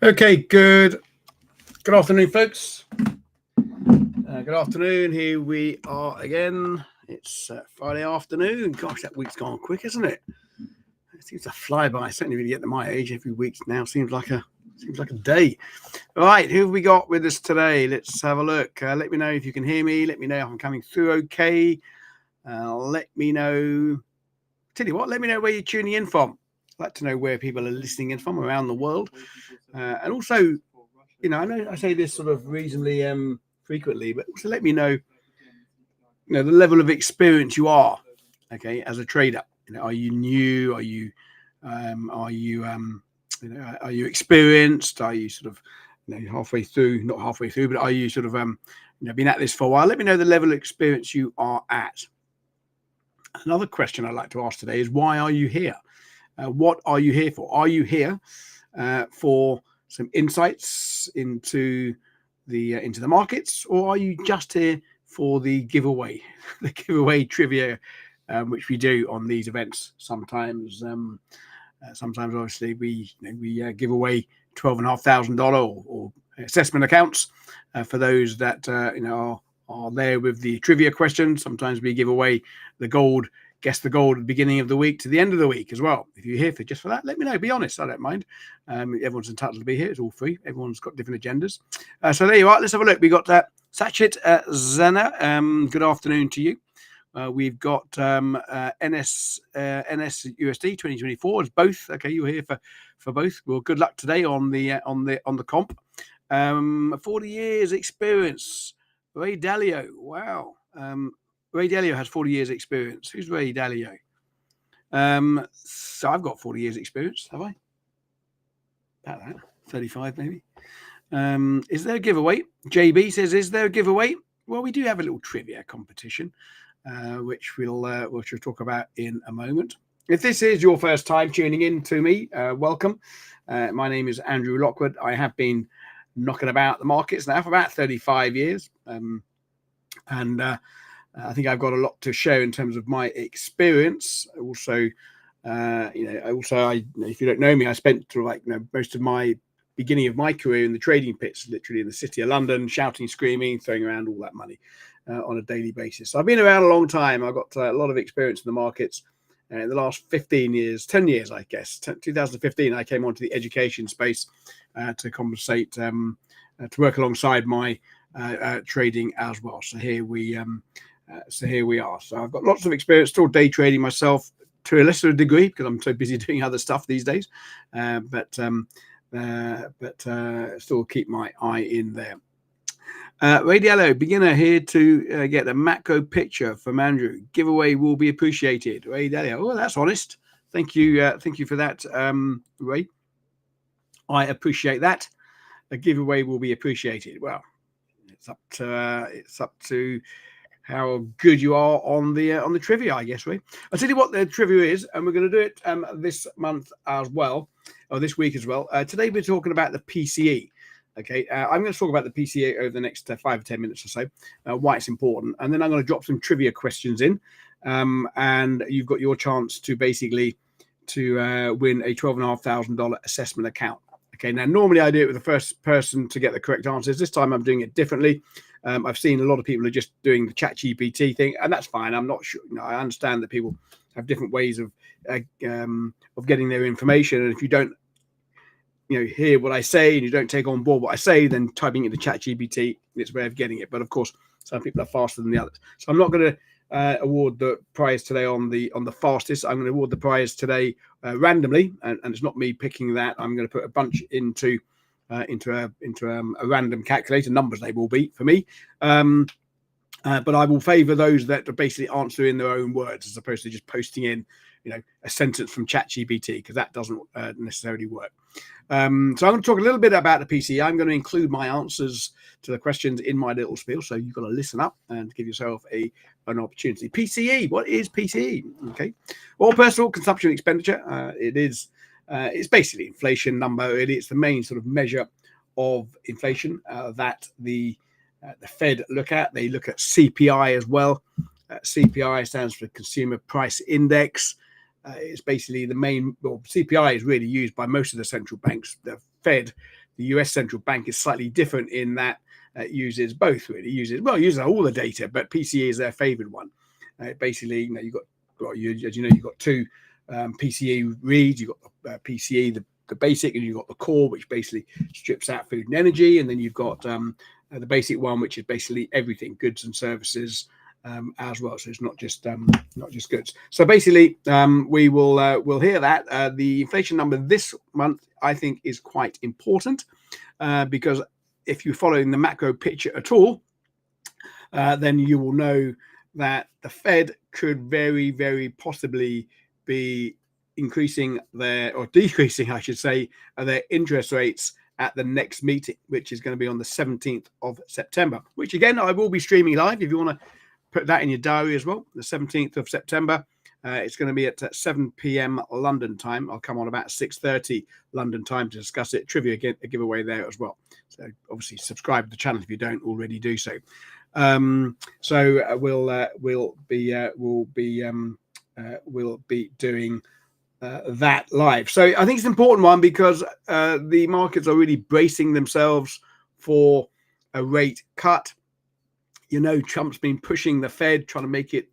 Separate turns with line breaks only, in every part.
Okay, good afternoon, folks. Good afternoon. Here we are again. It's Friday afternoon. Gosh, that week's gone quick, isn't it? It seems to fly by. Certainly, when you get to my age, every week now seems like a day. All right, who have we got with us today? Let's have a look. Let me know if you can hear me. Let me know if I'm coming through okay. Let me know. Tell you what, let me know where you're tuning in from. I'd like to know where people are listening in from around the world, and also, I know I say this sort of reasonably frequently, but also let me know, the level of experience you are, okay, as a trader. Are you new? Are you experienced? Are you sort of, halfway through? Not halfway through, but are you sort of, been at this for a while? Let me know the level of experience you are at. Another question I'd like to ask today is, why are you here? What are you here for? Are you here for some insights into the markets, or are you just here for the giveaway, the giveaway trivia, which we do on these events? Sometimes obviously we give away $12,500 or assessment accounts for those that are there with the trivia questions. Sometimes we give away the gold. Guess the gold at the beginning of the week to the end of the week as well. If you're here for just for that, let me know. Be honest, I don't mind. Everyone's entitled to be here. It's all free. Everyone's got different agendas. So there you are. Let's have a look. We got Sachit Zena. Good afternoon to you. We've got NS USD 2024 as both. Okay, you're here for both. Well, good luck today on the comp. 40 years experience. Ray Dalio. Wow. Ray Dalio has 40 years experience. Who's Ray Dalio? So I've got 40 years experience, have I? About that. 35 maybe. Is there a giveaway? JB says, is there a giveaway? Well, we do have a little trivia competition, which we'll talk about in a moment. If this is your first time tuning in to me, welcome. My name is Andrew Lockwood. I have been knocking about the markets now for about 35 years. I think I've got a lot to show in terms of my experience. Also, if you don't know me, I spent most of my beginning of my career in the trading pits, literally in the city of London, shouting, screaming, throwing around all that money on a daily basis. So I've been around a long time. I've got a lot of experience in the markets. In the last 10 years, I guess. 2015, I came onto the education space to compensate, to work alongside my trading as well. So here we are. So I've got lots of experience, still day trading myself to a lesser degree because I'm so busy doing other stuff these days. But still keep my eye in there. Radiello, beginner here to get a macro picture from Andrew. Giveaway will be appreciated. Radiello, oh, that's honest. Thank you for that, Ray. I appreciate that. A giveaway will be appreciated. Well, it's up to how good you are on the trivia, I guess, Ray. I'll tell you what the trivia is, and we're going to do it this month as well, or this week as well. Today we're talking about the PCE. Okay, I'm going to talk about the PCE over the next 5 or 10 minutes or so, why it's important, and then I'm going to drop some trivia questions in, and you've got your chance to basically win a $12,500 assessment account. Okay, now normally I do it with the first person to get the correct answers. This time I'm doing it differently. I've seen a lot of people are just doing the ChatGPT thing, and that's fine. I'm not sure. I understand that people have different ways of getting their information, and if you don't, hear what I say and you don't take on board what I say, then typing it into ChatGPT, it's a way of getting it. But of course, some people are faster than the others. So I'm not going to award the prize today on the fastest. I'm going to award the prize today randomly, and it's not me picking that. I'm going to put a bunch into a random calculator. Numbers they will be for me. But I will favour those that basically answer in their own words as opposed to just posting in, a sentence from ChatGPT, because that doesn't necessarily work. So I'm going to talk a little bit about the PCE. I'm going to include my answers to the questions in my little spiel, so you've got to listen up and give yourself an opportunity. PCE, what is PCE? Okay, or personal consumption expenditure. It's basically inflation number. It's the main sort of measure of inflation that the Fed look at. They look at CPI as well. CPI stands for Consumer Price Index. It's basically the main. Well, CPI is really used by most of the central banks. The Fed, The US central bank is slightly different in that it uses both, really. It uses all the data, but PCE is their favored one. Basically, you've got, as you know, you've got two PCE reads. You've got PCE, the basic, and you've got the core, which basically strips out food and energy. And then you've got the basic one, which is basically everything, goods and services as well. So it's not just goods. So basically, we'll hear that the inflation number this month, I think, is quite important because if you're following the macro picture at all, then you will know that the Fed could very, very possibly be increasing or decreasing, I should say, their interest rates at the next meeting, which is going to be on the 17th of September, which again, I will be streaming live if you want to put that in your diary as well. The 17th of September, it's going to be at 7 p.m. London time. I'll come on about 6:30 London time to discuss it. Trivia, a giveaway there as well. So obviously subscribe to the channel if you don't already do so. We'll be doing that live. So I think it's an important one because the markets are really bracing themselves for a rate cut. Trump's been pushing the Fed, trying to make it,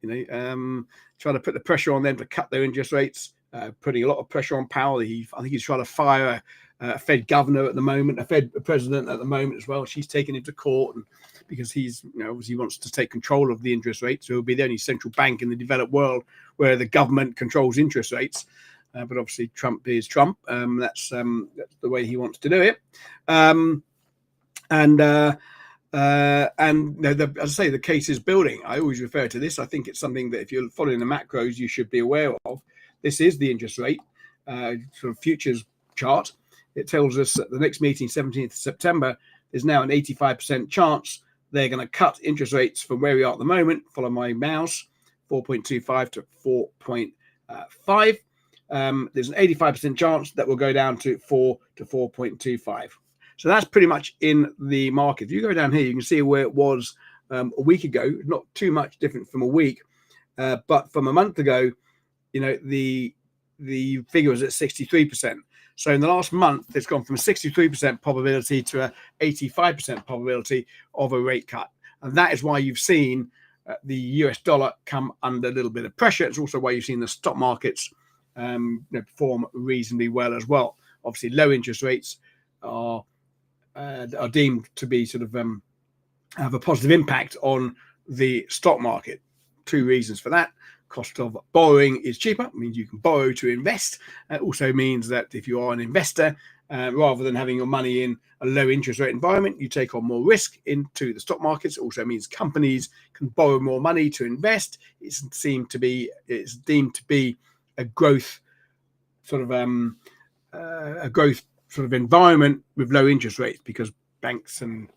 trying to put the pressure on them to cut their interest rates, putting a lot of pressure on Powell. I think he's trying to fire a Fed governor at the moment, a Fed president at the moment as well. She's taken him to court because he's, obviously wants to take control of the interest rates. So he'll be the only central bank in the developed world where the government controls interest rates. But obviously Trump is Trump. That's the way he wants to do it. As I say, the case is building. I always refer to this. I think it's something that if you're following the macros, you should be aware of. This is the interest rate sort of futures chart. It tells us at the next meeting, 17th of September, there's now an 85% chance they're going to cut interest rates from where we are at the moment. Follow my mouse, 4.25 to 4.5. There's an 85% chance that will go down to 4 to 4.25. So that's pretty much in the market. If you go down here, you can see where it was a week ago. Not too much different from a week, but from a month ago, the figure was at 63%. So in the last month, it's gone from a 63% probability to a 85% probability of a rate cut. And that is why you've seen the US dollar come under a little bit of pressure. It's also why you've seen the stock markets perform reasonably well as well. Obviously, low interest rates are deemed to be sort of have a positive impact on the stock market. Two reasons for that. Cost of borrowing is cheaper. It means you can borrow to invest. It also means that if you are an investor, rather than having your money in a low interest rate environment, you take on more risk into the stock markets. It also means companies can borrow more money to invest. It's deemed to be a growth sort of environment with low interest rates, because banks and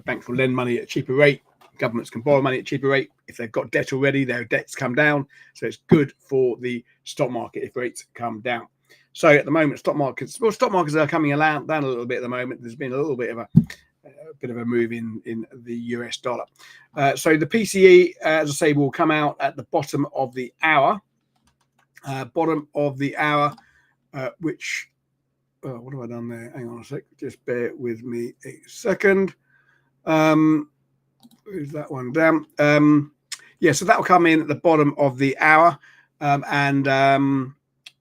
banks will lend money at a cheaper rate. Governments can borrow money at a cheaper rate. If they've got debt already, their debts come down. So it's good for the stock market if rates come down. So at the moment, stock markets are coming down a little bit at the moment. There's been a little bit of a move in the US dollar. So the PCE, as I say, will come out at the bottom of the hour. Which what have I done there? Hang on a sec. Just bear with me a second. Who's that one down? So that will come in at the bottom of the hour, and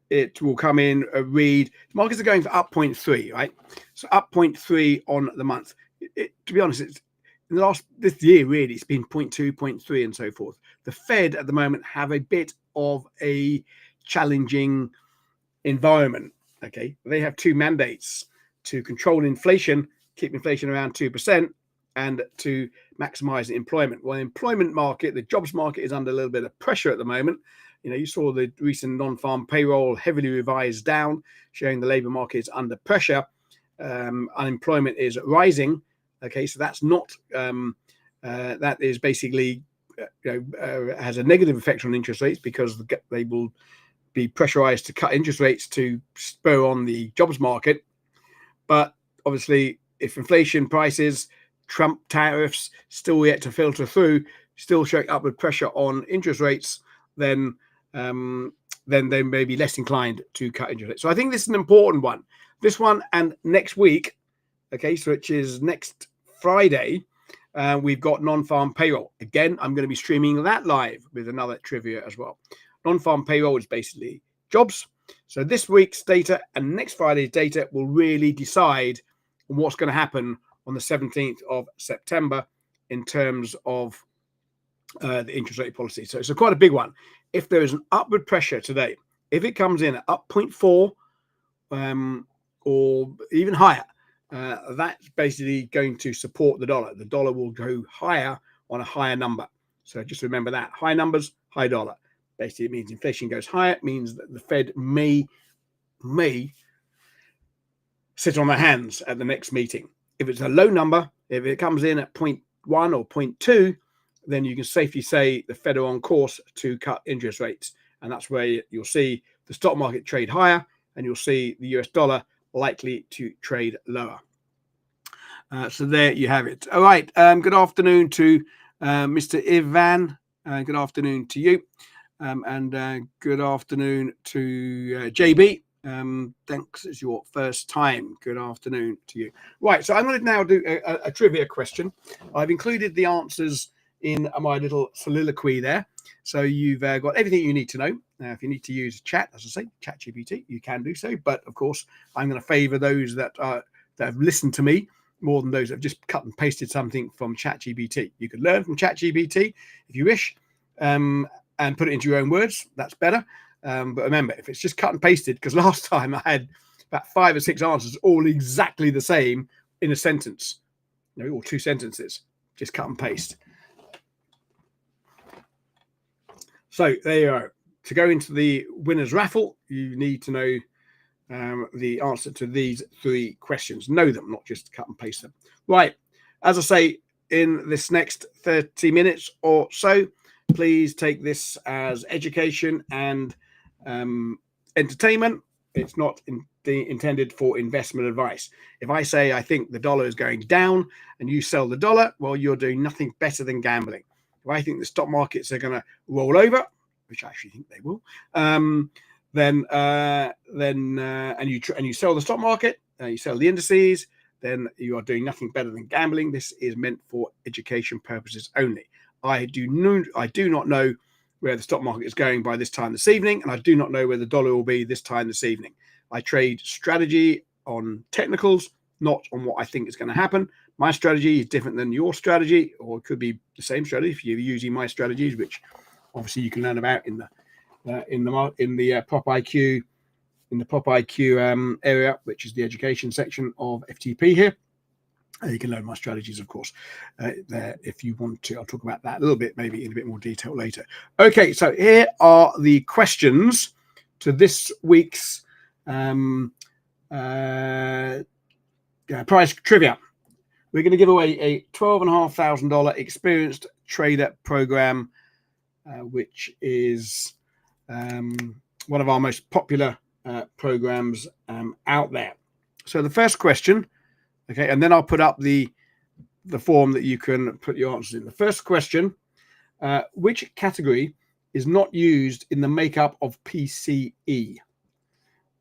it will come in a read. The markets are going for up 0.3, right? So up 0.3 on the month. To be honest, it's in this year really, it's been 0.2, 0.3, and so forth. The Fed at the moment have a bit of a challenging environment. Okay, they have two mandates: to control inflation, keep inflation around 2%, and to maximize employment. Well, the employment market, the jobs market, is under a little bit of pressure at the moment. You saw the recent non-farm payroll heavily revised down, showing the labor market is under pressure. Unemployment is rising. Okay, so that's not that is basically has a negative effect on interest rates, because they will be pressurized to cut interest rates to spur on the jobs market. But obviously, if inflation, prices, Trump tariffs still yet to filter through, still showing upward pressure on interest rates, then they may be less inclined to cut interest rates. So I think this is an important one. This one and next week, okay, so which is next Friday, we've got non-farm payroll. Again, I'm going to be streaming that live with another trivia as well. Non-farm payroll is basically jobs. So this week's data and next Friday's data will really decide what's going to happen on the 17th of September in terms of the interest rate policy. So it's quite a big one. If there is an upward pressure today, if it comes in at up 0.4 or even higher, that's basically going to support the dollar. The dollar will go higher on a higher number. So just remember that. High numbers, high dollar. Basically, it means inflation goes higher. It means that the Fed may sit on their hands at the next meeting. If it's a low number, if it comes in at 0.1 or 0.2, then you can safely say the Fed are on course to cut interest rates. And that's where you'll see the stock market trade higher, and you'll see the US dollar likely to trade lower. So there you have it. All right. Good afternoon to Mr. Ivan. Good afternoon to you. And good afternoon to JB. Thanks. It's your first time. Good afternoon to you. Right. So I'm going to now do a trivia question. I've included the answers in my little soliloquy there. So you've got everything you need to know. If you need to use chat, as I say, ChatGPT, you can do so. But of course, I'm going to favor those that have listened to me more than those that have just cut and pasted something from ChatGPT. You could learn from ChatGPT if you wish, and put it into your own words. That's better. But remember, if it's just cut and pasted, because last time I had about 5 or 6 answers all exactly the same in a sentence, or 2 sentences, just cut and paste. So there you are. To go into the winner's raffle, you need to know the answer to these 3 questions. Know them, not just cut and paste them. Right. As I say, in this next 30 minutes or so, please take this as education and entertainment. It's not intended for investment advice. If I say I think the dollar is going down and you sell the dollar, well, you're doing nothing better than gambling. If I think the stock markets are going to roll over, which I actually think they will, and you sell the stock market, you sell the indices, then you are doing nothing better than gambling. This is meant for education purposes only. I do not know where the stock market is going by this time this evening, and I do not know where the dollar will be this time this evening. I trade strategy on technicals, not on what I think is going to happen. My strategy is different than your strategy, or it could be the same strategy if you're using my strategies, which obviously you can learn about in the Prop IQ area, which is the education section of FTP here. You can learn my strategies, of course, there if you want to. I'll talk about that a little bit, maybe in a bit more detail later. Okay, so here are the questions to this week's prize trivia. We're going to give away a $12,500 experienced trader program, which is one of our most popular programs out there. So the first question, okay, and then I'll put up the form that you can put your answers in. The first question, which category is not used in the makeup of PCE?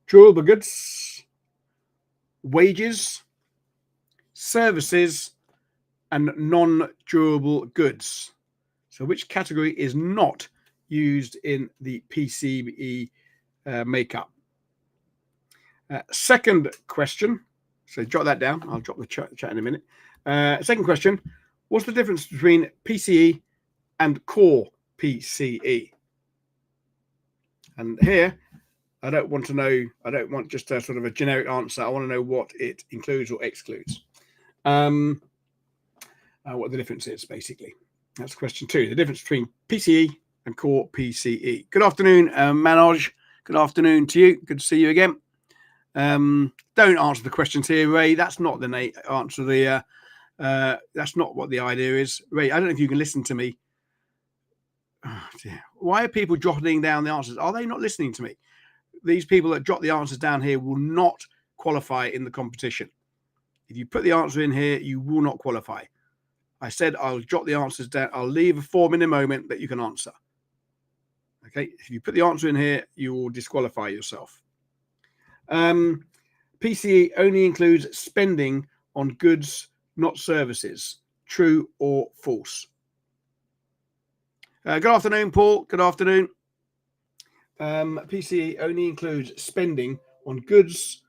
Durable goods, wages, services, and non-durable goods. So which category is not used in the PCE makeup? Second question. So jot that down. I'll drop the chat in a minute. Second question. What's the difference between PCE and core PCE? And here, I don't want just a sort of a generic answer. I want to know what it includes or excludes. What the difference is, basically. That's question 2. The difference between PCE and core PCE. Good afternoon, Manoj. Good afternoon to you. Good to see you again. Don't answer the questions here, Ray. That's not the answer. That's not what the idea is, Ray. I don't know if you can listen to me. Oh, dear. Why are people jotting down the answers? Are they not listening to me? These people that jot the answers down here will not qualify in the competition. If you put the answer in here, you will not qualify. I said I'll jot the answers down. I'll leave a form in a moment that you can answer. Okay, if you put the answer in here, you will disqualify yourself. PCE only includes spending on goods, not services. True or false? Good afternoon, Paul. Good afternoon. PCE only includes spending on goods,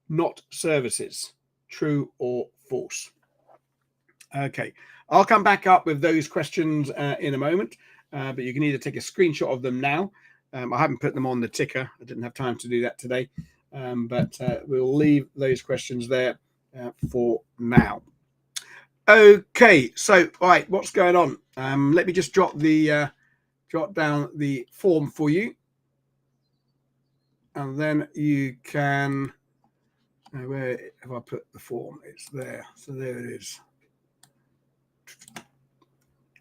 not services. True or false? Okay, I'll come back up with those questions in a moment, but you can either take a screenshot of them now. I haven't put them on the ticker. I didn't have time to do that today, but we'll leave those questions there for now. Okay, so right, what's going on? Let me just jot down the form for you, and then you can. Where have I put the form? It's there. So there it is.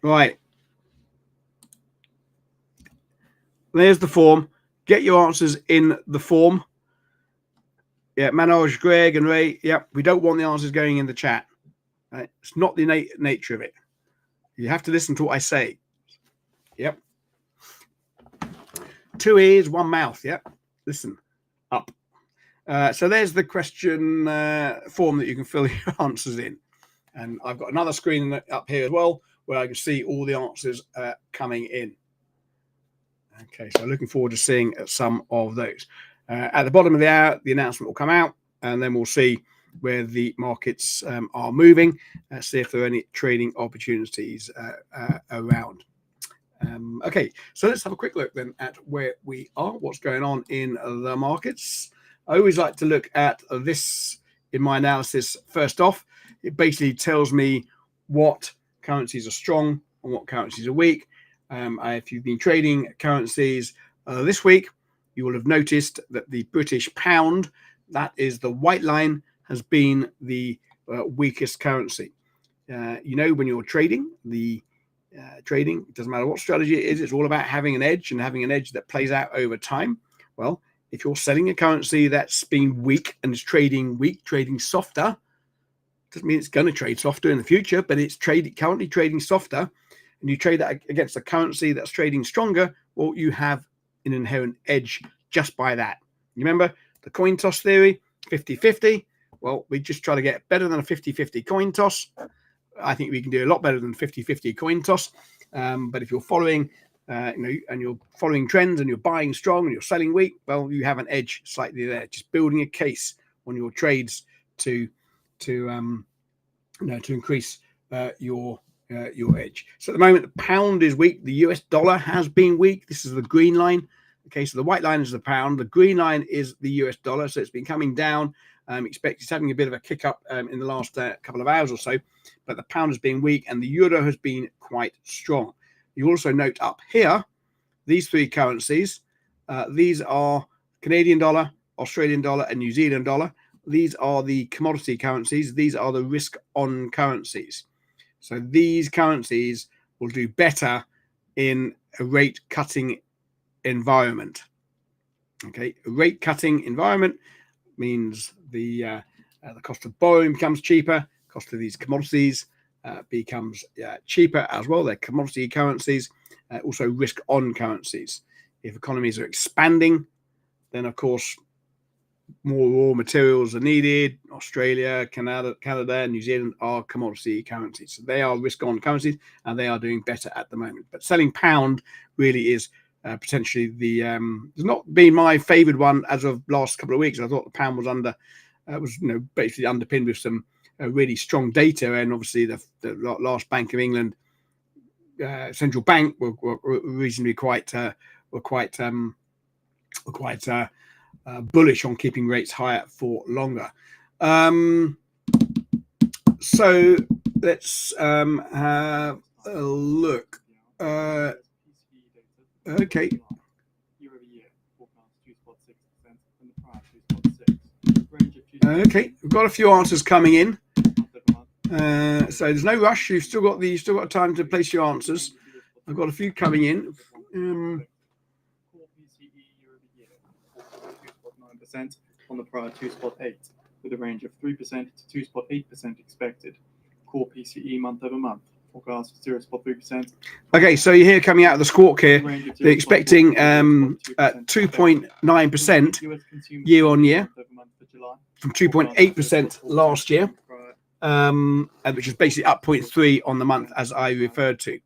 Right. There's the form. Get your answers in the form. Yeah, Manoj, Greg, and Ray. Yeah, we don't want the answers going in the chat. Right? It's not the nature of it. You have to listen to what I say. Yep. 2 ears, 1 mouth. Yep. Listen up. So there's the question form that you can fill your answers in. And I've got another screen up here as well where I can see all the answers coming in. Okay, so looking forward to seeing some of those. At the bottom of the hour, the announcement will come out, and then we'll see where the markets are moving, see if there are any trading opportunities around. Okay, so let's have a quick look then at where we are, what's going on in the markets. I always like to look at this in my analysis first off. It basically tells me what currencies are strong and what currencies are weak. If you've been trading currencies this week, you will have noticed that the British pound, that is the white line, has been the weakest currency. You know, when you're trading, trading, it doesn't matter what strategy it is, it's all about having an edge and having an edge that plays out over time. Well, if you're selling a currency that's been weak and is trading weak, trading softer, doesn't mean it's going to trade softer in the future, but it's currently trading softer, and you trade that against a currency that's trading stronger, well, you have an inherent edge just by that. You remember the coin toss theory, 50-50? Well, we just try to get better than a 50-50 coin toss. I think we can do a lot better than 50-50 coin toss. But if you're following, and you're following trends and you're buying strong and you're selling weak, well, you have an edge slightly there. Just building a case on your trades to increase your edge. So at the moment, the pound is weak. The US dollar has been weak. This is the green line. Okay, so the white line is the pound. The green line is the US dollar. So it's been coming down. It's having a bit of a kick up in the last couple of hours or so. But the pound has been weak and the euro has been quite strong. You also note up here, these three currencies. These are Canadian dollar, Australian dollar, and New Zealand dollar. These are the commodity currencies. These are the risk-on currencies. So these currencies will do better in a rate-cutting environment. Okay, a rate-cutting environment means the cost of borrowing becomes cheaper. Cost of these commodities becomes cheaper as well. They're commodity currencies, also risk-on currencies. If economies are expanding, then of course more raw materials are needed. Australia, Canada, and New Zealand are commodity currencies. So they are risk-on currencies, and they are doing better at the moment. But selling pound really is potentially it's not been my favoured one as of last couple of weeks. I thought the pound was basically underpinned with some really strong data, and obviously the last Bank of England central bank were reasonably quite bullish on keeping rates higher for longer. So let's have a look. Okay. Okay, we've got a few answers coming in. So there's no rush. You've still got time to place your answers. I've got a few coming in.
On the prior 2.8, with a range of 3% to 2.8% expected. Core PCE month over month, forecast 0.3%.
Okay, so you're here coming out of the squawk here. They're expecting 2.9% year on year, from 2.8% last year. which is basically up 0.3 on the month, as I referred to.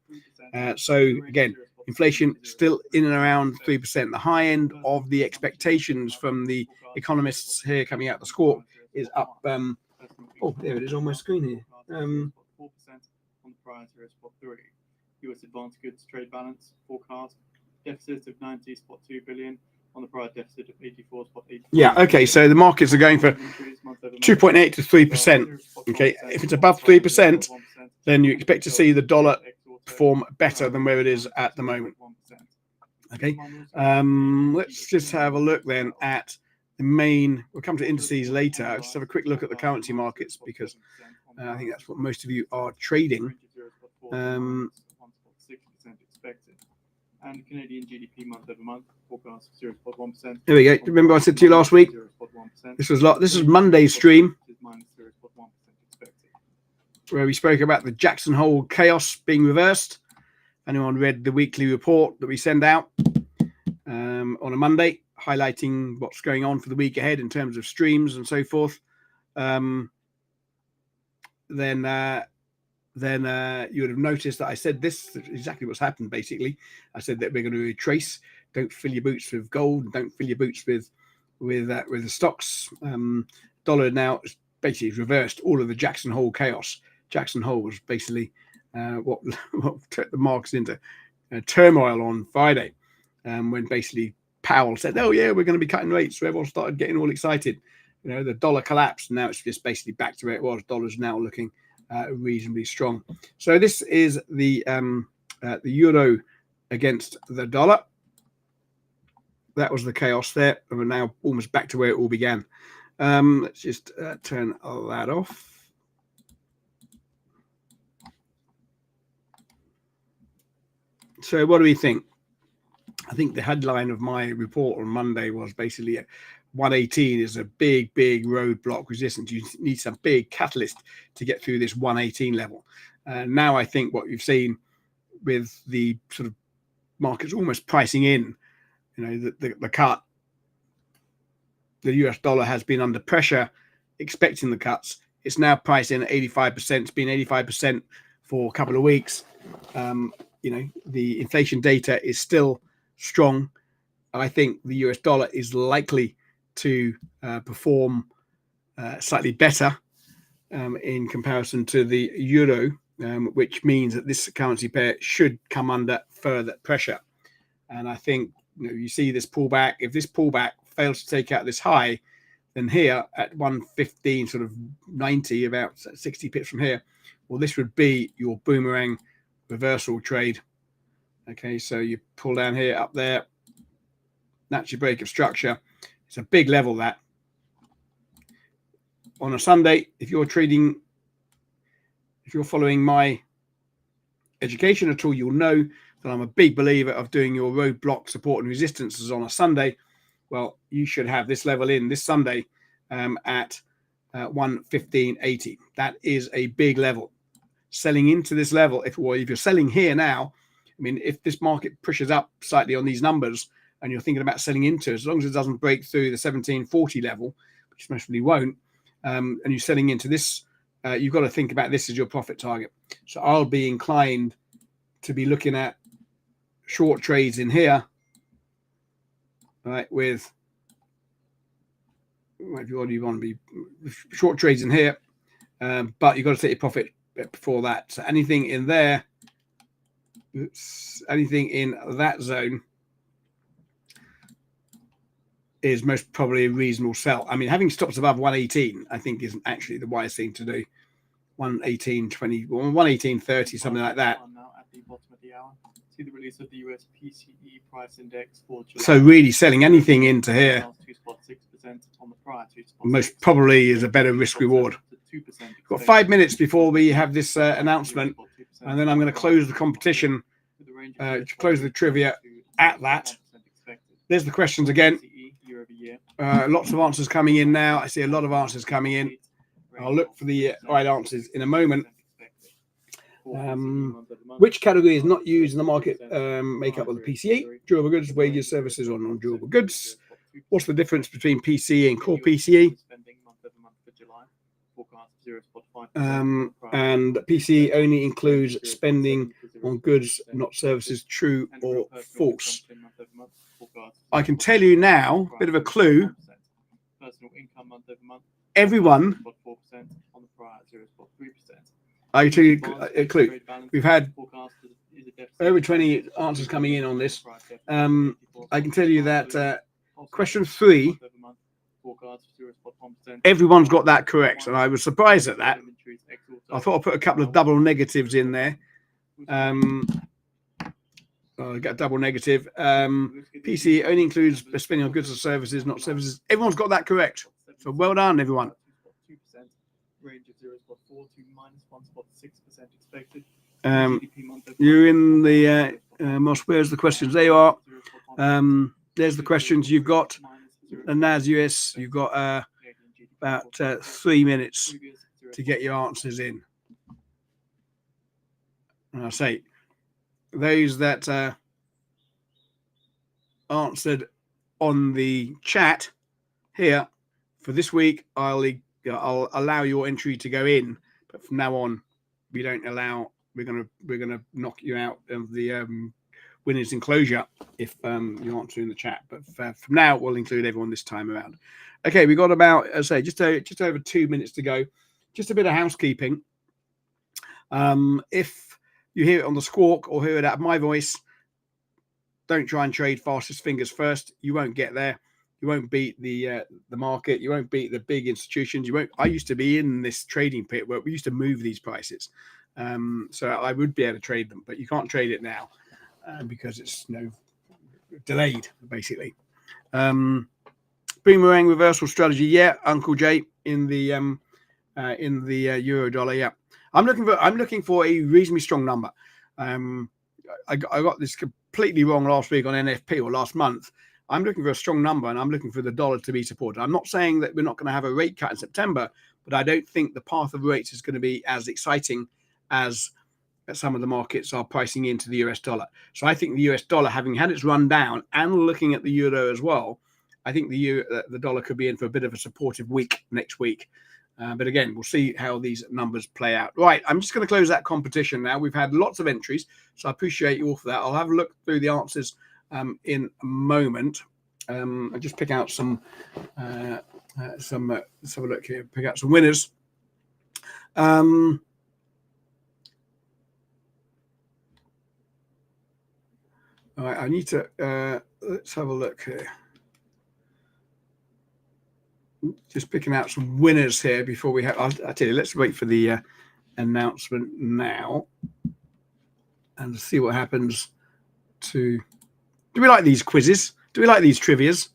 So again, inflation still in and around 3%. The high end of the expectations from the economists here coming out the score is up. Oh, there it is on my screen here.
4% on the prior to spot 3. US advanced goods trade balance forecast deficit of 90.2 billion on the prior deficit of 84.8.
Yeah, okay, so the markets are going for 2.8 to 3%. Okay, if it's above 3%, then you expect to see the dollar perform better than where it is at the moment. Okay, let's just have a look then at the main. We'll come to indices later. I'll just have a quick look at the currency markets, because I think that's what most of you are trading.
1.6% expected. And Canadian GDP month over month forecast 0.1%.
There we go. Remember I said to you last week, this was Monday's stream, where we spoke about the Jackson Hole chaos being reversed. Anyone read the weekly report that we send out on a Monday, highlighting what's going on for the week ahead in terms of streams and so forth, then you would have noticed that I said this exactly what's happened. Basically, I said that we're going to retrace. Don't fill your boots with gold. Don't fill your boots with the stocks. Dollar now is basically reversed all of the Jackson Hole chaos. Jackson Hole was basically what took the markets into turmoil on Friday, when basically Powell said, "Oh yeah, we're going to be cutting rates." So everyone started getting all excited. You know, the dollar collapsed. Now it's just basically back to where it was. Dollar's now looking reasonably strong. So this is the euro against the dollar. That was the chaos there, and we're now almost back to where it all began. Let's just turn that off. So what do we think? I think the headline of my report on Monday was basically 118 is a big roadblock resistance. You need some big catalyst to get through this 118 level. Now I think what you've seen with the sort of markets almost pricing in, you know, the cut, the US dollar has been under pressure, expecting the cuts. It's now priced in at 85%. It's been 85% for a couple of weeks. You know, the inflation data is still strong. I think the US dollar is likely to perform slightly better in comparison to the euro, which means that this currency pair should come under further pressure. And I think, you know, you see this pullback. If this pullback fails to take out this high, then here at 115 sort of 90, about 60 pips from here, well, this would be your boomerang reversal trade. Okay, so you pull down here, up there, that's your break of structure. It's a big level, that. On a Sunday, if you're trading, if you're following my education at all, you'll know that I'm a big believer of doing your roadblock support and resistances on a Sunday. Well, you should have this level in this Sunday at 115.80. That is a big level. Selling into this level, if you're selling here now, I mean, if this market pushes up slightly on these numbers and you're thinking about selling into, as long as it doesn't break through the 1740 level, which most probably won't, and you're selling into this, you've got to think about this as your profit target. So I'll be inclined to be looking at short trades in here, right, with, what do you want to be, short trades in here, but you've got to take your profit before that. So anything in there, anything in that zone is most probably a reasonable sell. I mean, having stops above 118, I think, isn't actually the wise thing to do. 118.20, 118.30, something like that.
Now at the bottom of the hour, see the release of the US PCE price index for July.
So really selling anything into here
on the prior
most probably is a better risk reward. We've got 5 minutes before we have this announcement, and then I'm going to close the competition, close the trivia at that. There's the questions again. Lots of answers coming in now. I see a lot of answers coming in. I'll look for the right answers in a moment. Which category is not used in the market makeup of the PCE? Durable goods, wages, services, or non-durable goods. What's the difference between PCE and core PCE?
forecast 0.5%.
And PC only includes spending on goods, not services. True or false? I can tell you now, bit of a clue.
Personal income month over month.
Everyone.
0.4% on the prior 0.3%.
I can tell you a clue. We've had over 20 answers coming in on this. I can tell you that question 3, everyone's got that correct, and I was surprised at that. I thought I'd put a couple of double negatives in there. I got double negative. PC only includes spending on goods and services, not services. Everyone's got that correct. So well done, everyone.
Range of 0.4 to -1.6% expected.
You're in the Moss. Where's the questions? There you are. There's the questions you've got. The NAS US. You've got about 3 minutes to get your answers in. And I say those that answered on the chat here for this week, I'll allow your entry to go in, but from now on, we don't allow. We're gonna knock you out of the winners enclosure if you answer in the chat. But from now, we'll include everyone this time around. Okay, we got about, as I say, just over 2 minutes to go. Just a bit of housekeeping. If you hear it on the squawk or hear it out of my voice, don't try and trade fastest fingers first. You won't get there. You won't beat the market. You won't beat the big institutions. You won't. I used to be in this trading pit where we used to move these prices, so I would be able to trade them, but you can't trade it now because it's delayed basically. Boomerang reversal strategy, yeah, Uncle Jay in the euro dollar, yeah. I'm looking for a reasonably strong number. I got this completely wrong last week on NFP or last month. I'm looking for a strong number, and I'm looking for the dollar to be supported. I'm not saying that we're not going to have a rate cut in September, but I don't think the path of rates is going to be as exciting as some of the markets are pricing into the US dollar. So I think the US dollar, having had its run down and looking at the euro as well, I think the dollar could be in for a bit of a supportive week next week. But again, we'll see how these numbers play out. Right, I'm just going to close that competition now. We've had lots of entries, so I appreciate you all for that. I'll have a look through the answers in a moment. I'll just pick out let's have a look here, pick out some winners. All right, I need to, let's have a look here. Just picking out some winners here before we have, I'll tell you, let's wait for the announcement now and see what happens to, do we like these quizzes? Do we like these trivias?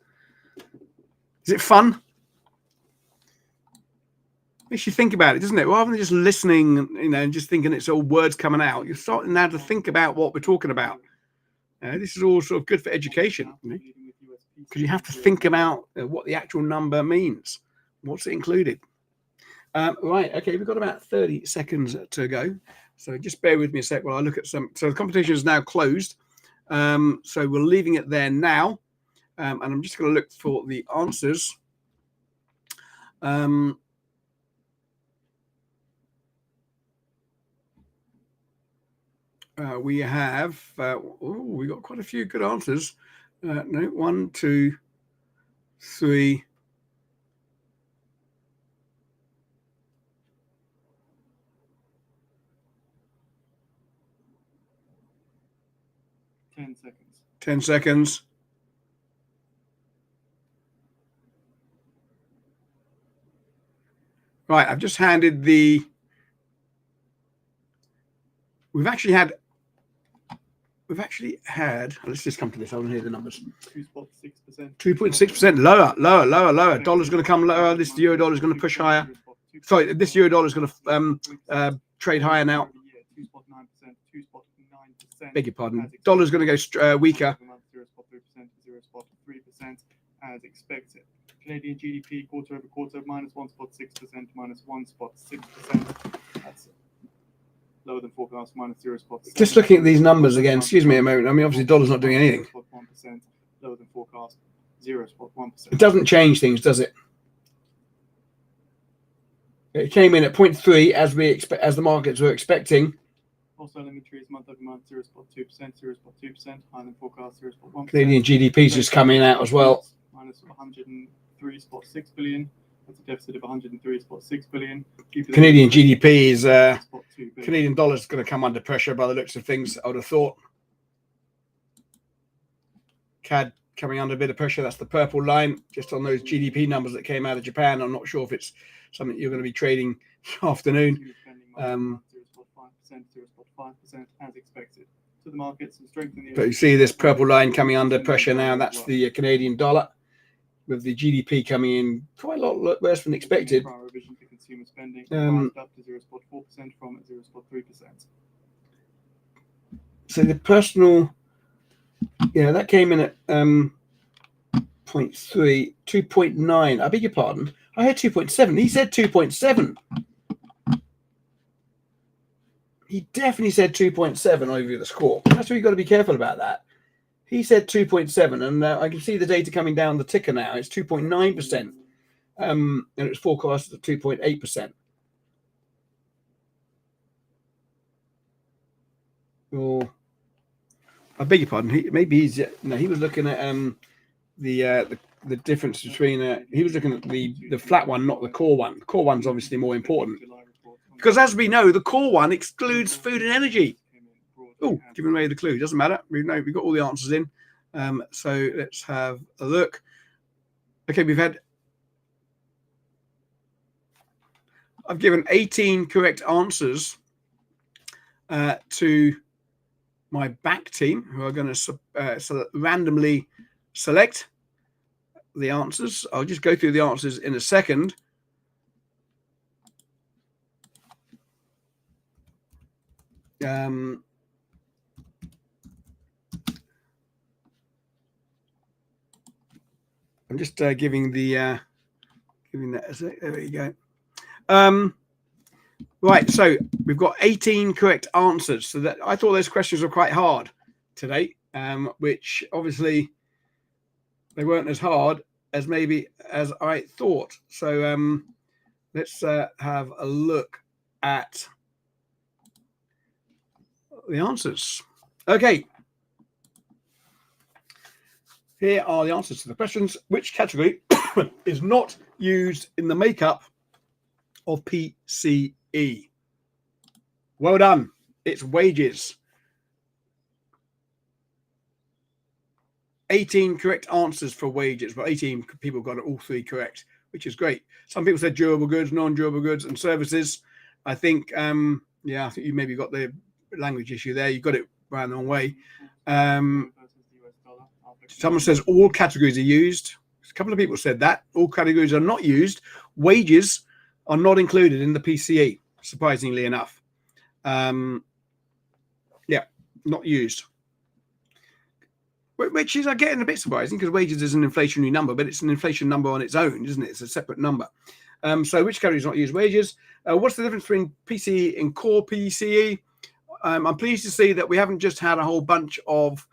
Is it fun? Makes you think about it, doesn't it? Rather than just listening, and just thinking it's all words coming out, you're starting now to think about what we're talking about. This is all sort of good for education, because you have to think about what the actual number means. What's it included? Right, okay, we've got about 30 seconds to go. So just bear with me a sec while I look at some. So the competition is now closed. So we're leaving it there now. And I'm just going to look for the answers. We have, we got quite a few good answers. No, 1, 2, 3.
Seconds.
10 seconds. Right, I've just handed the. We've actually had. Let's just come to this. I want to hear the numbers.
2.6%.
2.6%. Lower. Dollar's going to come lower. This euro dollar is going to push higher. Sorry, this euro dollar is going to trade higher now.
2.9%.
Beg your pardon. Dollar's going to go weaker.
0.3% as expected. Canadian GDP quarter over quarter -1.6%, -1.6%. That's lower than forecast, -0.7%.
Just looking at these numbers again, excuse me a moment. I mean, obviously, the dollar's not doing anything.
0.1%, lower than forecast, 0.1%.
It doesn't change things, does it? It came in at 0.3 as the markets were expecting.
Wholesale inventories month over month 0.2%, 0.2%, higher than forecast 0.1%.
Canadian GDP's just coming out as well.
Minus 103.6 billion. That's a deficit of 103.6 billion.
Canadian GDP is Canadian dollar is going to come under pressure by the looks of things, I would have thought. CAD coming under a bit of pressure. That's the purple line, just on those GDP numbers that came out of Japan. I'm not sure if it's something you're going to be trading this afternoon.
0.5%, 0.5% as expected. To the markets and strengthening.
But you see this purple line coming under pressure now. That's the Canadian dollar, with the GDP coming in quite a lot worse than expected.
Prior revision to consumer spending up to 0.4% from 0.3%.
So the personal, that came in at 0.3, 2.9. I beg your pardon. I heard 2.7. He said 2.7. He definitely said 2.7 over the score. That's why you've got to be careful about that. He said 2.7, and I can see the data coming down the ticker now. It's 2.9%, and it's forecast at 2.8%. Or, I beg your pardon. He was looking at the difference between. He was looking at the flat one, not the core one. The core one's obviously more important. Because as we know, the core one excludes food and energy. Oh, giving away the clue. Doesn't matter. We've got all the answers in. So let's have a look. Okay, I've given 18 correct answers to my back team, who are going to randomly select the answers. I'll just go through the answers in a second. I'm just giving that. There we go. Right, so we've got 18 correct answers. So that I thought those questions were quite hard today, which obviously they weren't as hard as I thought. So let's have a look at the answers. Okay. Here are the answers to the questions. Which category is not used in the makeup of PCE? Well done. It's wages. 18 correct answers for wages, but 18 people got all three correct, which is great. Some people said durable goods, non-durable goods, and services. I think, I think you maybe got the language issue there. You got it around the wrong way. Someone says all categories are used. A couple of people said that. All categories are not used. Wages are not included in the PCE, surprisingly enough. Not used. Which is getting a bit surprising because wages is an inflationary number, but it's an inflation number on its own, isn't it? It's a separate number. So which categories not use wages? What's the difference between PCE and core PCE? I'm pleased to see that we haven't just had a whole bunch of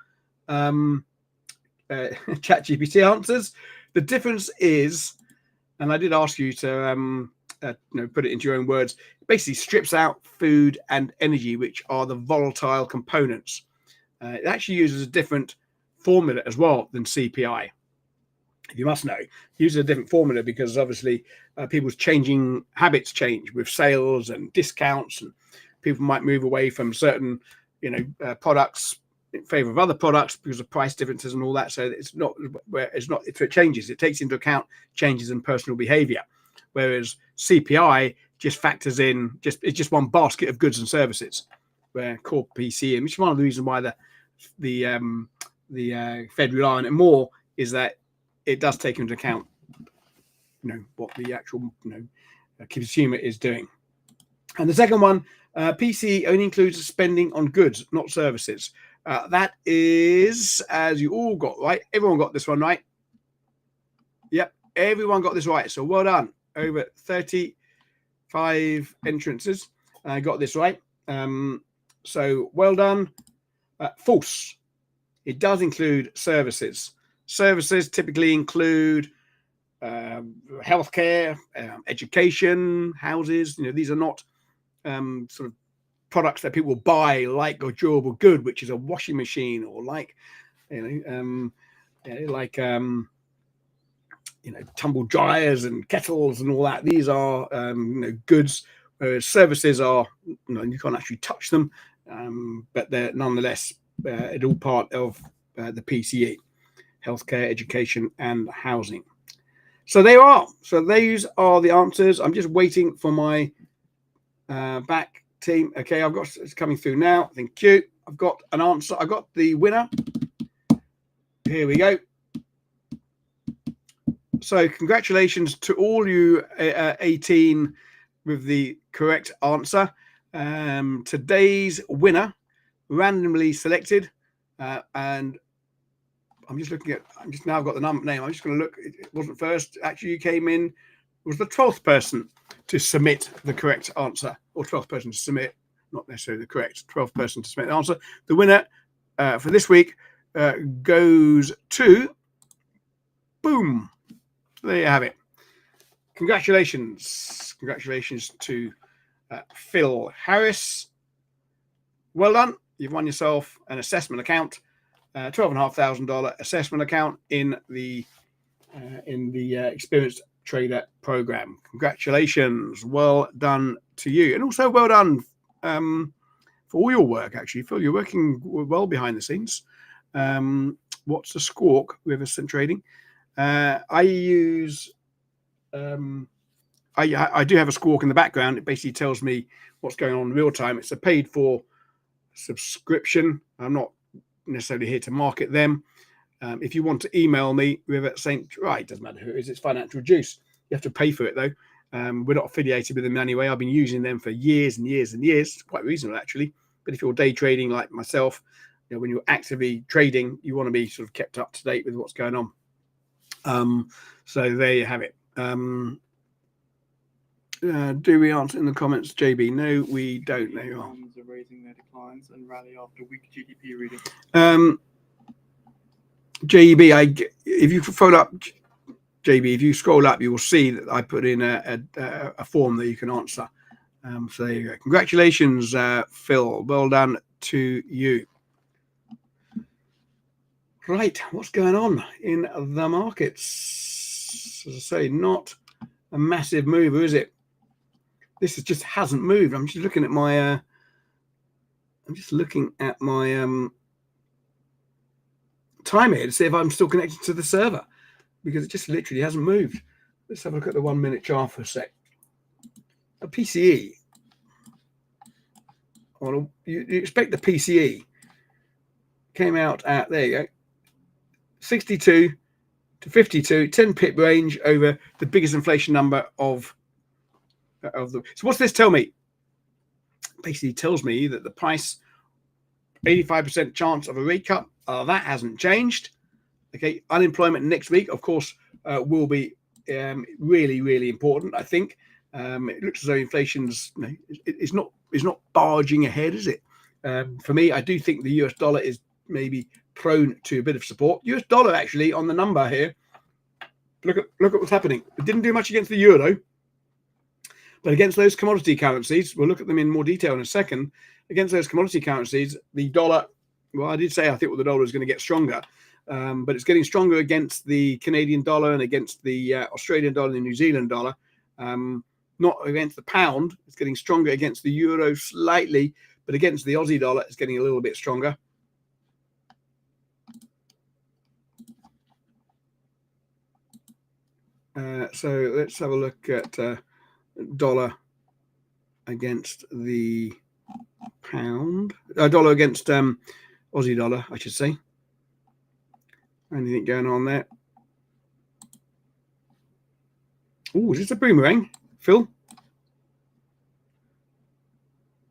ChatGPT answers. The difference is, and I did ask you to put it into your own words, it basically strips out food and energy, which are the volatile components. It actually uses a different formula as well than CPI. You must know, it uses a different formula because obviously people's changing habits change with sales and discounts, and people might move away from certain products in favor of other products because of price differences and all that. So it changes. It takes into account changes in personal behavior, whereas CPI just factors in it's just one basket of goods and services, where core PCE, which is one of the reasons why the Fed rely on it more, is that it does take into account what the actual consumer is doing. And the second one, PCE only includes spending on goods, not services. That is, as you all got right. Everyone got this one right. Yep, everyone got this right. So well done. Over 35 entrances got this right. So well done. False. It does include services. Services typically include healthcare, education, houses. These are not sort of products that people buy, like a durable good, which is a washing machine, or like tumble dryers and kettles and all that. These are goods. Services are you can't actually touch them, but they're nonetheless it's all part of the PCE: healthcare, education, and housing. So they are. So those are the answers. I'm just waiting for my back team. Okay, I've got it's coming through now. Thank you. I've got an answer. I got the winner. Here we go. So congratulations to all you 18 with the correct answer. Today's winner, randomly selected, and I'm just looking at. I've got the name. I'm just going to look. It wasn't first. Actually, you came in. Was the 12th person to submit the correct answer, or 12th person to submit, not necessarily the correct 12th person to submit the answer. The winner for this week goes to. Boom. There you have it. Congratulations. Congratulations to Phil Harris. Well done. You've won yourself an assessment account, $12,500 assessment account in the Experienced Trader program. Congratulations. Well done to you. And also well done for all your work, actually. Phil, you're working well behind the scenes. What's the squawk with Assistant Trading? I use I do have a squawk in the background. It basically tells me what's going on in real time. It's a paid for subscription. I'm not necessarily here to market them. If you want to email me with it doesn't matter who it is, it's Financial Juice. You have to pay for it though. We're not affiliated with them anyway. I've been using them for years and years and years. It's quite reasonable actually. But if you're day trading like myself, when you're actively trading, you want to be sort of kept up to date with what's going on. So there you have it. Do we answer in the comments, JB? No, we don't. There you are.
Bonds are raising their declines and rally after weak GDP reading.
JB, if you follow up, JB, if you scroll up, you will see that I put in a form that you can answer. So there you go. Congratulations, Phil. Well done to you. Right, what's going on in the markets? As I say, not a massive mover, is it? This just hasn't moved. I'm just looking at my timer here to see if I'm still connected to the server, because it just literally hasn't moved. Let's have a look at the 1 minute chart for a sec. A PCE. Well, you expect the PCE came out at, there you go, 62 to 52, 10 pip range over the biggest inflation number of the. So what's this tell me? Basically tells me that the price, 85% chance of a rate cut, that hasn't changed. Okay, unemployment next week, of course, will be really, really important. I think it looks as though inflation's it's not barging ahead, is it? For me, I do think the US dollar is maybe prone to a bit of support. US dollar actually on the number here. Look at what's happening. It didn't do much against the euro, but against those commodity currencies, we'll look at them in more detail in a second. Against those commodity currencies, the dollar. Well, I did say I think the dollar is going to get stronger, but it's getting stronger against the Canadian dollar and against the Australian dollar and the New Zealand dollar. Not against the pound. It's getting stronger against the euro slightly, but against the Aussie dollar, it's getting a little bit stronger. So let's have a look at dollar against the pound. Dollar against Aussie dollar, I should say. Anything going on there? Oh, is this a boomerang, Phil?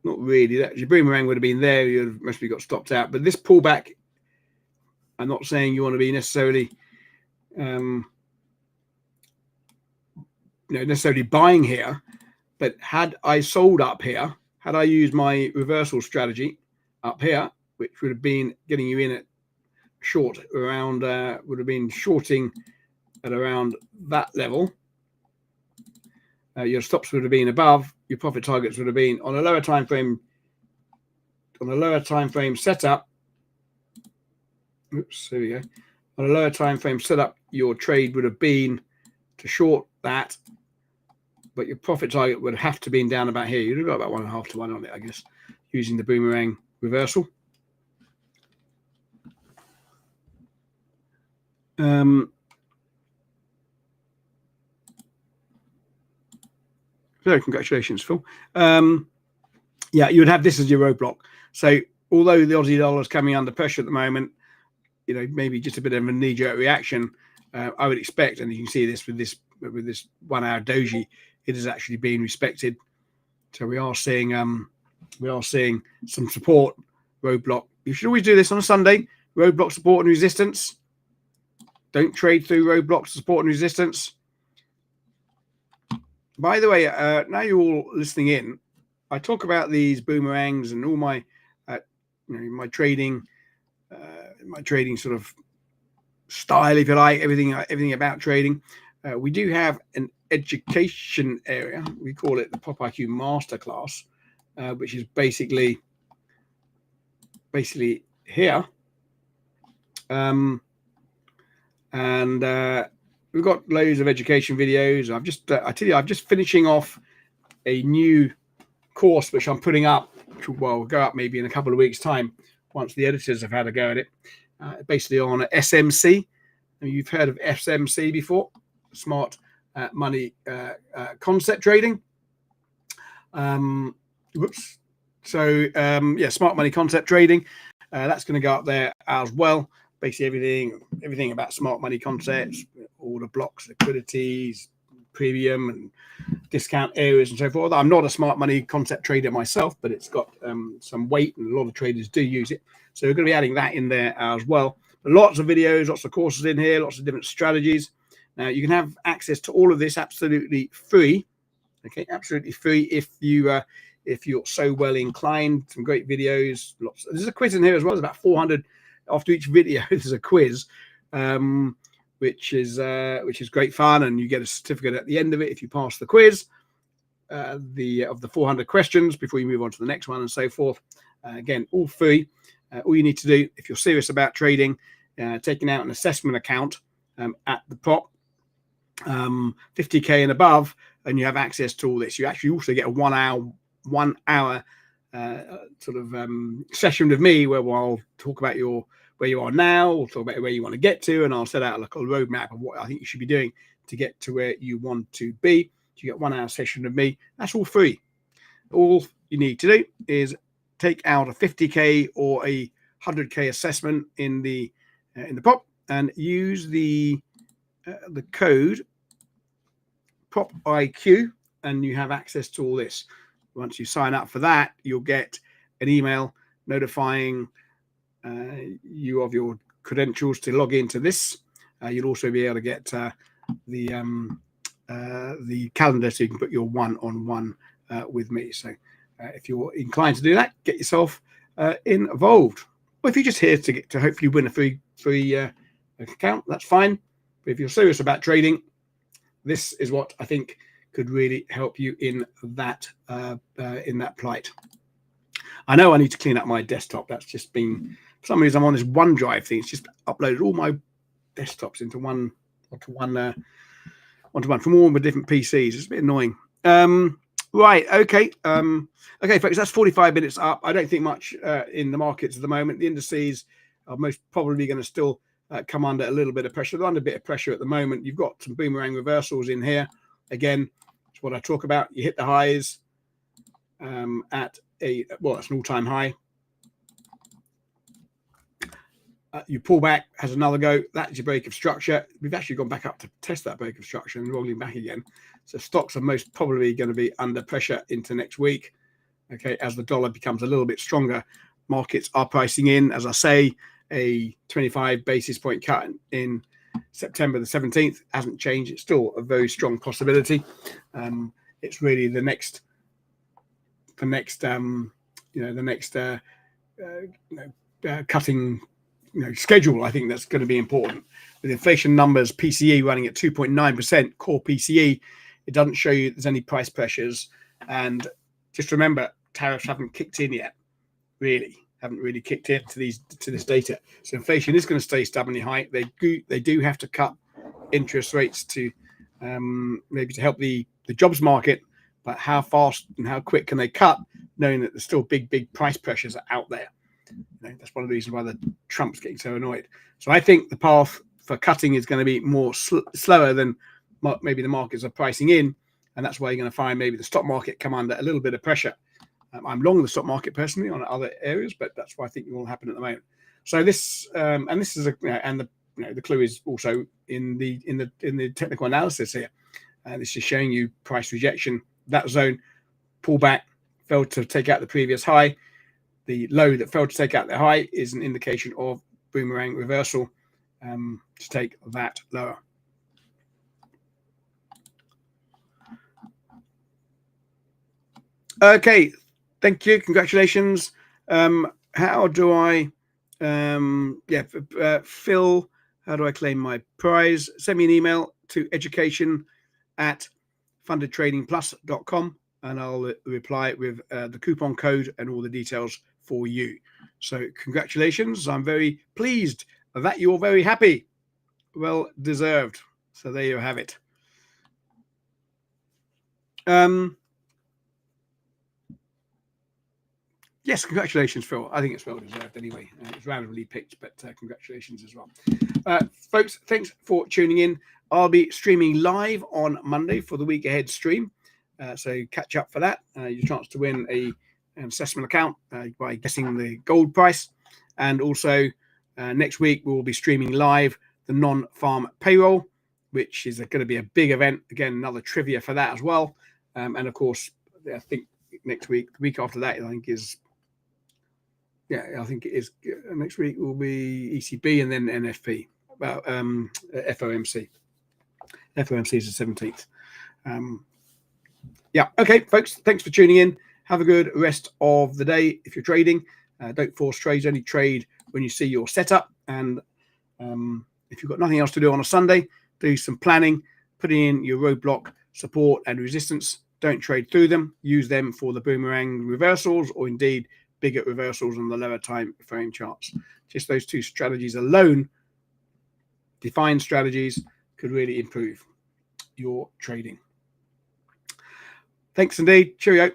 Not really. That your boomerang would have been there. You must have got stopped out. But this pullback, I'm not saying you want to be necessarily, necessarily buying here. But had I sold up here, had I used my reversal strategy up here, which would have been getting you in at short around, would have been shorting at around that level, your stops would have been above, your profit targets would have been on a lower time frame. On a lower time frame setup, oops, there we go. On a lower time frame setup, your trade would have been to short that, but your profit target would have to been down about here. You'd have got about 1.5 to 1 on it, I guess, using the boomerang reversal. So congratulations, Phil. Yeah, you would have this as your roadblock. So although the Aussie dollar is coming under pressure at the moment, you know, maybe just a bit of a knee-jerk reaction, I would expect, and you can see this with this 1 hour doji, it is actually being respected. So we are seeing some support roadblock. You should always do this on a Sunday. Roadblock, support, and resistance. Don't trade through roadblocks, support, and resistance. By the way, now you're all listening in, I talk about these boomerangs and all my, my trading sort of style, if you like, everything about trading. We do have an education area. We call it the Pop IQ Masterclass, which is basically here. And we've got loads of education videos. I'm just finishing off a new course which I'm putting up, which will go up maybe in a couple of weeks' time once the editors have had a go at it. Basically on SMC. You've heard of SMC before, smart money concept trading. Whoops. So yeah, smart money concept trading. That's going to go up there as well. Basically everything about smart money concepts, order blocks, liquidities, premium and discount areas and so forth. I'm not a smart money concept trader myself, but it's got some weight and a lot of traders do use it. So we're going to be adding that in there as well. But lots of videos, lots of courses in here, lots of different strategies. Now you can have access to all of this absolutely free. Okay, absolutely free if you're so well inclined. Some great videos. There's a quiz in here as well. There's about 400 after each video. There's a quiz, which is great fun, and you get a certificate at the end of it if you pass the quiz. Of the 400 questions before you move on to the next one and so forth. Again, all free. All you need to do if you're serious about trading, taking out an assessment account at the prop, 50k and above, and you have access to all this. You actually also get a 1 hour sort of session with me where I'll talk about where you are now, we'll talk about where you want to get to, and I'll set out like a roadmap of what I think you should be doing to get to where you want to be. You get 1 hour session with me. That's all free. All you need to do is take out a 50k or a 100k assessment in the prop and use the code Prop IQ, and you have access to all this. Once you sign up for that, you'll get an email notifying you of your credentials to log into this. You'll also be able to get the calendar so you can put your one-on-one with me. So if you're inclined to do that, get yourself involved. Or if you're just here to hopefully win a free account, that's fine. But if you're serious about trading, this is what I think could really help you in that plight. I know I need to clean up my desktop. That's just been, for some reason, I'm on this OneDrive thing. It's just uploaded all my desktops onto one from all my different PCs. It's a bit annoying. Right. Okay. Okay, folks, that's 45 minutes up. I don't think much in the markets at the moment. The indices are most probably going to still come under a little bit of pressure. They're under a bit of pressure at the moment. You've got some boomerang reversals in here. Again, it's what I talk about. You hit the highs at it's an all-time high. You pull back, has another go. That's your break of structure. We've actually gone back up to test that break of structure and rolling back again. So stocks are most probably going to be under pressure into next week. Okay, as the dollar becomes a little bit stronger, markets are pricing in, as I say, a 25 basis point cut in September the 17th. Hasn't changed. It's still a very strong possibility. It's really the next cutting schedule. I think that's going to be important. With inflation numbers, PCE running at 2.9%, core PCE, it doesn't show you there's any price pressures. And just remember, tariffs haven't kicked in yet. Haven't really kicked in to this data. So inflation is going to stay stubbornly high. They do have to cut interest rates to maybe to help the jobs market, but how fast and how quick can they cut, knowing that there's still big price pressures out there. That's one of the reasons why Trump's getting so annoyed. So I think the path for cutting is going to be more slower than maybe the markets are pricing in, and that's why you're going to find maybe the stock market come under a little bit of pressure. I'm long the stock market personally on other areas, but that's what I think will happen at the moment. So this is the clue is also in the technical analysis here. This is showing you price rejection. That zone pullback failed to take out the previous high. The low that failed to take out the high is an indication of boomerang reversal to take that lower. Okay, thank you. Congratulations. How do I, Phil, how do I claim my prize? Send me an email to education@fundedtradingplus.com and I'll reply with the coupon code and all the details for you. So congratulations. I'm very pleased that you're very happy. Well deserved. So there you have it. Yes, congratulations, Phil. I think it's well deserved anyway. It's randomly picked, but congratulations as well. Folks, thanks for tuning in. I'll be streaming live on Monday for the week ahead stream. So catch up for that. Your chance to win an assessment account by guessing the gold price. And also next week, we'll be streaming live the non-farm payroll, which is going to be a big event. Again, another trivia for that as well. And of course, I think next week, the week after that, I think it is next week will be ECB and then NFP, FOMC. FOMC is the 17th. Okay, folks, thanks for tuning in. Have a good rest of the day. If you're trading, don't force trades, only trade when you see your setup. And if you've got nothing else to do on a Sunday, do some planning, putting in your roadblock, support and resistance. Don't trade through them. Use them for the boomerang reversals or indeed bigger reversals on the lower time frame charts. Just those two strategies alone, defined strategies, could really improve your trading. Thanks indeed. Cheerio.